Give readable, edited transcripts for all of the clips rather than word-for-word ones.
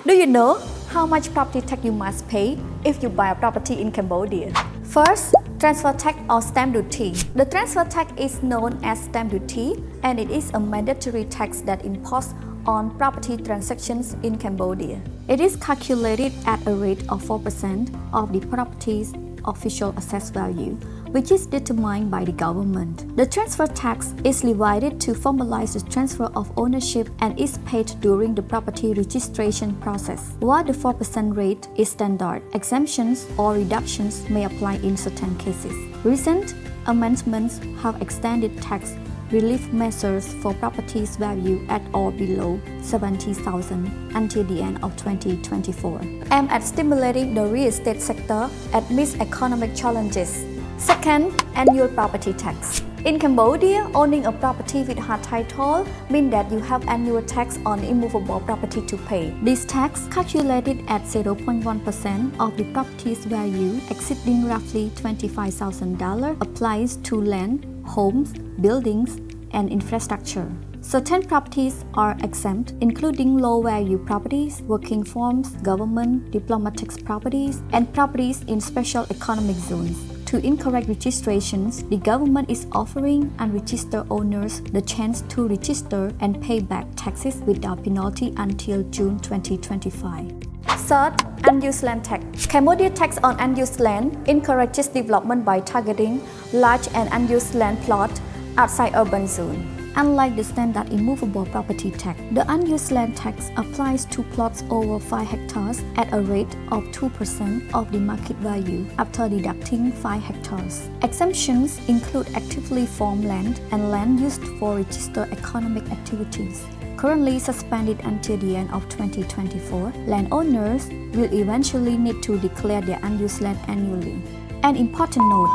Do you know how much property tax you must pay if you buy a property in Cambodia? First, transfer tax or stamp duty. The transfer tax is known as stamp duty and it is a mandatory tax that imposed on property transactions in Cambodia. It is calculated at a rate of 4% of the property's official assessed value, which is determined by the government. The transfer tax is levied to formalize the transfer of ownership and is paid during the property registration process. While the 4% rate is standard, exemptions or reductions may apply in certain cases. Recent amendments have extended tax relief measures for properties valued at or below 70,000 until the end of 2024, aimed at stimulating the real estate sector amidst economic challenges. Second, annual property tax. In Cambodia, owning a property with hard title means that you have annual tax on immovable property to pay. This tax, calculated at 0.1% of the property's value exceeding roughly $25,000, applies to land, homes, buildings, and infrastructure. Certain properties are exempt, including low-value properties, working farms, government, diplomatic properties, and properties in special economic zones. To encourage registrations, the government is offering unregistered owners the chance to register and pay back taxes without penalty until June 2025. Third, unused land tax. Cambodia tax on unused land encourages development by targeting large and unused land plots outside urban zones. Unlike the standard immovable property tax, the unused land tax applies to plots over 5 hectares at a rate of 2% of the market value after deducting 5 hectares. Exemptions include actively farmed land and land used for registered economic activities. Currently suspended until the end of 2024, landowners will eventually need to declare their unused land annually. An important note: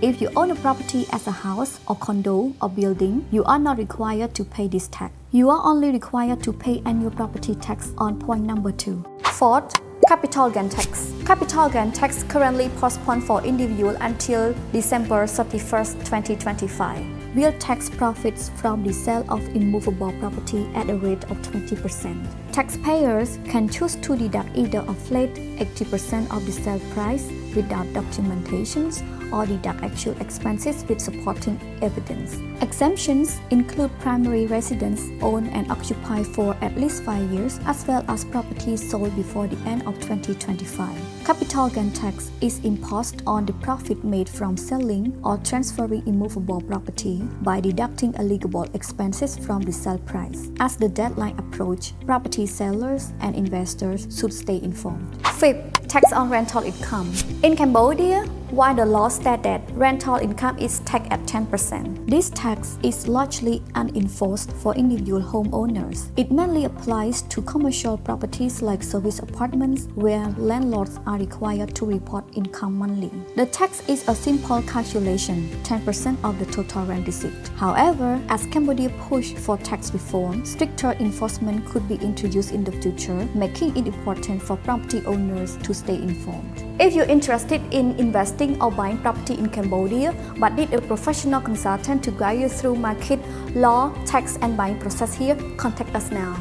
if you own a property as a house or condo or building, you are not required to pay this tax. You are only required to pay annual property tax on point number 2. Fourth, capital gain tax. Capital gain tax currently postponed for individuals until December 31st, 2025. Will tax profits from the sale of immovable property at a rate of 20%. Taxpayers can choose to deduct either a flat 80% of the sale price without documentations or deduct actual expenses with supporting evidence. Exemptions include primary residence owned and occupied for at least 5 years, as well as properties sold before the end of 2025. Capital gain tax is imposed on the profit made from selling or transferring immovable property by deducting eligible expenses from the sale price. As the deadline approaches, property sellers and investors should stay informed. Fifth, tax on rental income. In Cambodia, while the law states that rental income is taxed at 10%, this tax is largely unenforced for individual homeowners. It mainly applies to commercial properties like service apartments, where landlords are required to report income monthly. The tax is a simple calculation, 10% of the total rent received. However, as Cambodia pushes for tax reform, stricter enforcement could be introduced in the future, making it important for property owners to stay informed. If you're interested in investing or buying property in Cambodia but need a professional consultant to guide you through market, law, tax and buying process here, contact us now.